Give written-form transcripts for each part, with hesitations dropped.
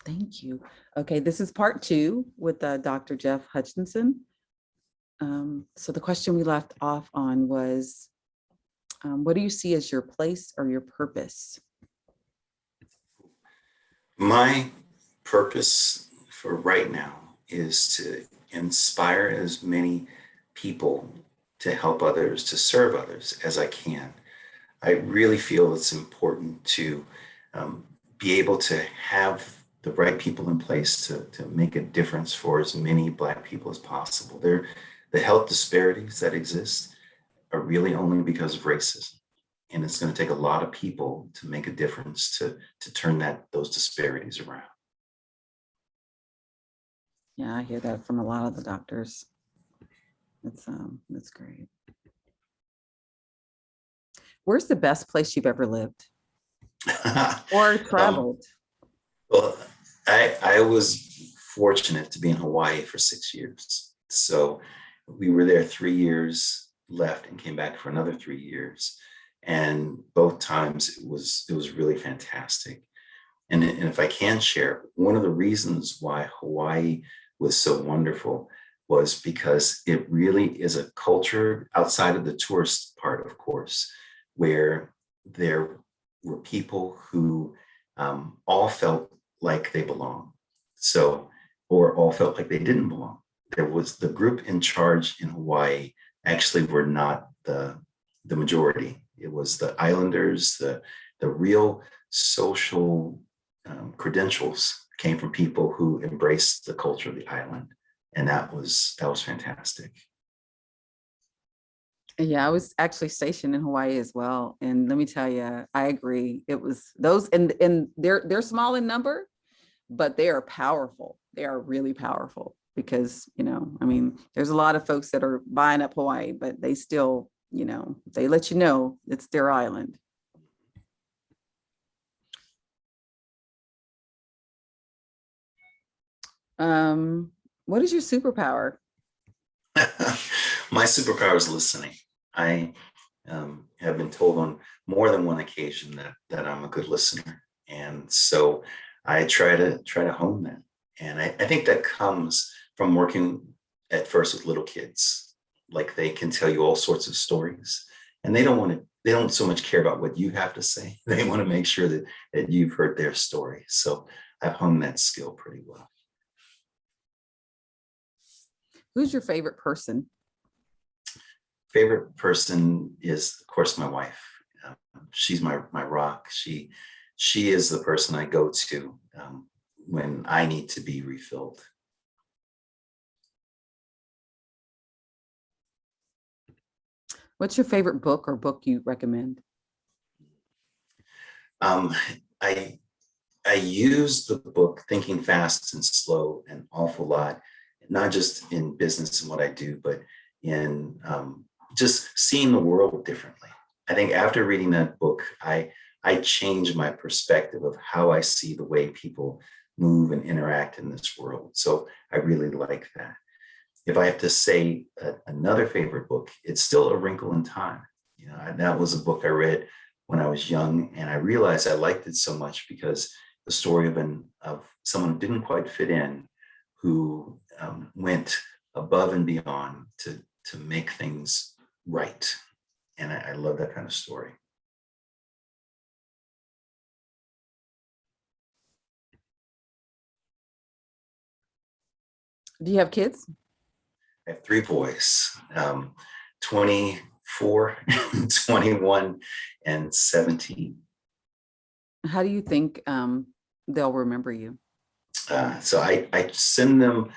Thank you. Okay, this is part two with Dr. Jeff Hutchinson. So the question we left off on was, what do you see as your place or your purpose? My purpose for right now is to inspire as many people to help others, to serve others as I can. I really feel it's important to um, be able to have the right people in place to make a difference for as many Black people as possible. The health disparities that exist are really only because of racism. And it's going to take a lot of people to make a difference to turn those disparities around. Yeah, I hear that from a lot of the doctors. That's great. Where's the best place you've ever lived or traveled? Well, I was fortunate to be in Hawaii for 6 years. So we were there 3 years, left, and came back for another 3 years. And both times it was really fantastic. And if I can share, one of the reasons why Hawaii was so wonderful was because it really is a culture outside of the tourist part, of course, where there were people who all felt like they belonged. So, or all felt like they didn't belong. There was the group in charge in Hawaii actually were not the majority. It was the islanders, the real social credentials came from people who embraced the culture of the island, and that was fantastic. Yeah, I was actually stationed in Hawaii as well, and let me tell you, I agree. It was those, and they're small in number, but they are powerful. They are really powerful because I mean, there's a lot of folks that are buying up Hawaii, but they still, they let you know it's their island. What is your superpower? My superpower is listening. I have been told on more than one occasion that I'm a good listener, and so I try to hone that. And I think that comes from working at first with little kids. Like they can tell you all sorts of stories, and they don't so much care about what you have to say. They want to make sure that you've heard their story. So I've honed that skill pretty well. Who's your favorite person? Favorite person is, of course, my wife. She's my rock. She is the person I go to when I need to be refilled. What's your favorite book or book you recommend? Um, I I use the book Thinking Fast and Slow an awful lot, not just in business and what I do, but in just seeing the world differently. I think after reading that book, I changed my perspective of how I see the way people move and interact in this world. So I really like that. If I have to say another favorite book, it's still A Wrinkle in Time. That was a book I read when I was young, and I realized I liked it so much because the story of someone who didn't quite fit in, who went above and beyond to make things right, and I love that kind of story. Do you have kids? I have three boys, 24, 21, and 17. How do you think they'll remember you? So I send them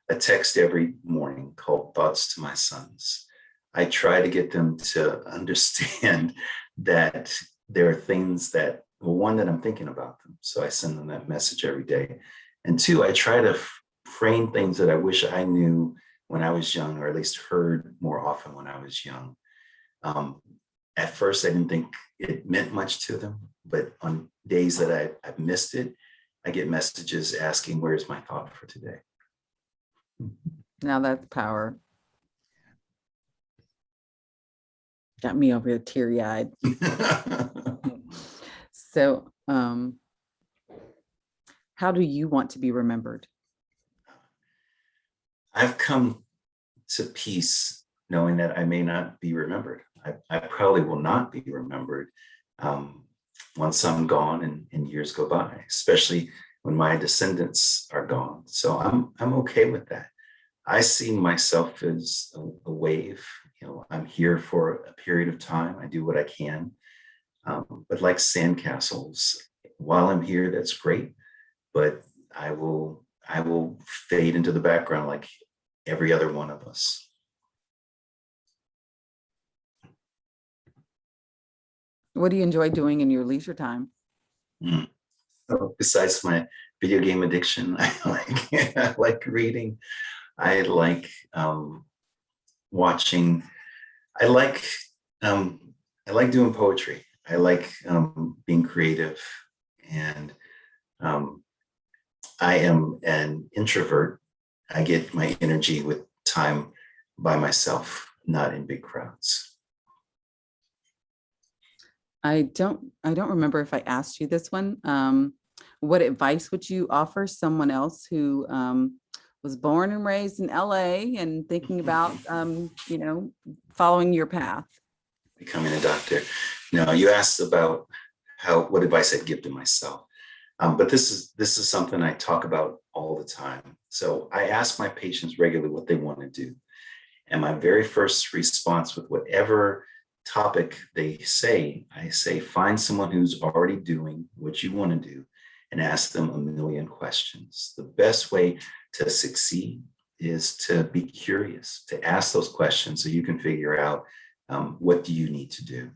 a text every morning called Thoughts to My Sons. I try to get them to understand that there are things that, well, one, that I'm thinking about them. So I send them that message every day. And two, I try to frame things that I wish I knew when I was young, or at least heard more often when I was young. Um, at first, I didn't think it meant much to them, but on days that I've missed it, I get messages asking, where's my thought for today? Now that's power. Got me over here teary-eyed. So, How do you want to be remembered? I've come to peace knowing that I may not be remembered. I probably will not be remembered once I'm gone and years go by, especially when my descendants are gone. So I'm okay with that. I see myself as a wave. I'm here for a period of time. I do what I can. But like sandcastles, while I'm here, that's great. But I will fade into the background like every other one of us. What do you enjoy doing in your leisure time? Mm. So besides my video game addiction, I like reading. I like watching. I like I like doing poetry. I like being creative, and um, I am an introvert. I get my energy with time by myself, not in big crowds. I don't remember if I asked you this one. What advice would you offer someone else who was born and raised in LA and thinking about following your path? Becoming a doctor. No, you asked about what advice I'd give to myself. But this is something I talk about all the time. So I ask my patients regularly what they want to do. And my very first response with whatever topic they say, I say, find someone who's already doing what you want to do and ask them a million questions. The best way to succeed is to be curious, to ask those questions so you can figure out what do you need to do.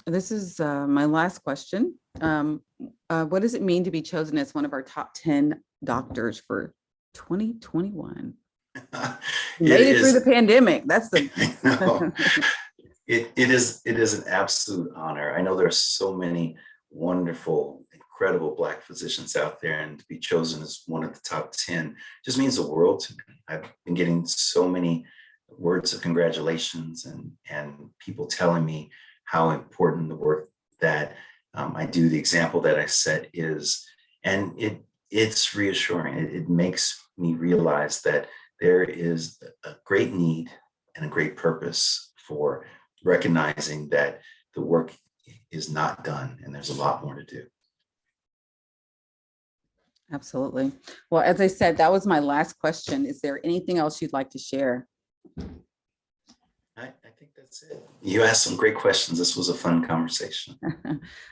This is my last question. What does it mean to be chosen as one of our top 10 doctors for 2021? Made it through the pandemic. That's the it is an absolute honor. I know there are so many wonderful, incredible Black physicians out there, and to be chosen as one of the top 10 just means the world to me. I've been getting so many words of congratulations and people telling me how important the work that I do, the example that I set is, and it's reassuring. It makes me realize that there is a great need and a great purpose for recognizing that the work is not done and there's a lot more to do. Absolutely. Well, as I said, that was my last question. Is there anything else you'd like to share? I think that's it. You asked some great questions. This was a fun conversation.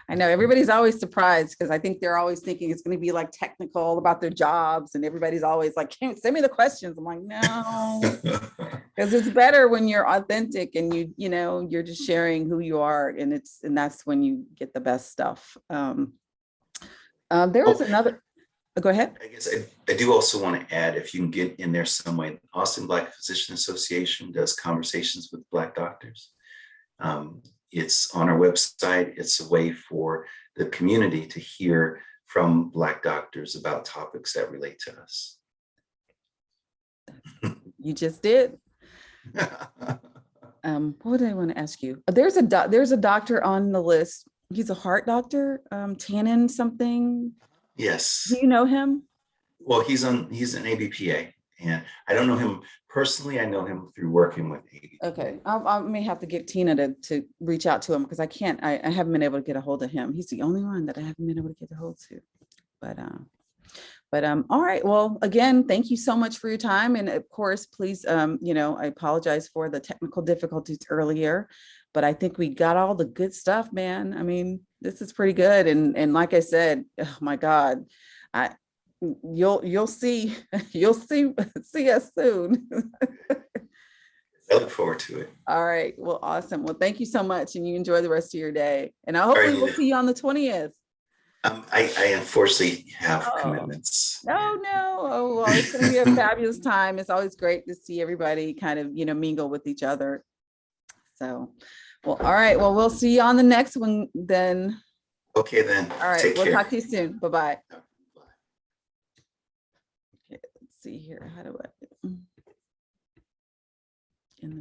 I know everybody's always surprised because I think they're always thinking it's going to be like technical about their jobs, and everybody's always like, "Can send me the questions?" I'm like, no, because it's better when you're authentic and you're just sharing who you are, and that's when you get the best stuff. There was another. Go ahead. I guess I do also want to add, if you can get in there some way, Austin Black Physician Association does conversations with Black doctors. It's on our website. It's a way for the community to hear from Black doctors about topics that relate to us. You just did. What did I want to ask you? There's a doctor on the list. He's a heart doctor, Tannen something. Yes. Do you know him? Well, he's an ABPA, and I don't know him personally. I know him through working with ABPA. Okay, I may have to get Tina to reach out to him because I haven't been able to get a hold of him. He's the only one that I haven't been able to get a hold to. But all right. Well, again, thank you so much for your time. And of course, please, I apologize for the technical difficulties earlier, but I think we got all the good stuff, man. I mean, this is pretty good. And like I said, oh my God, you'll see us soon. I look forward to it. All right. Well, awesome. Well, thank you so much. And you enjoy the rest of your day. And I hopefully we'll see you on the 20th. I unfortunately have commitments. No. Oh, well, it's going to be a fabulous time. It's always great to see everybody kind of, mingle with each other. So, well, all right. Well, we'll see you on the next one then. Okay, then. All right. Take care. We'll talk to you soon. Bye-bye. Okay, let's see here. How do I...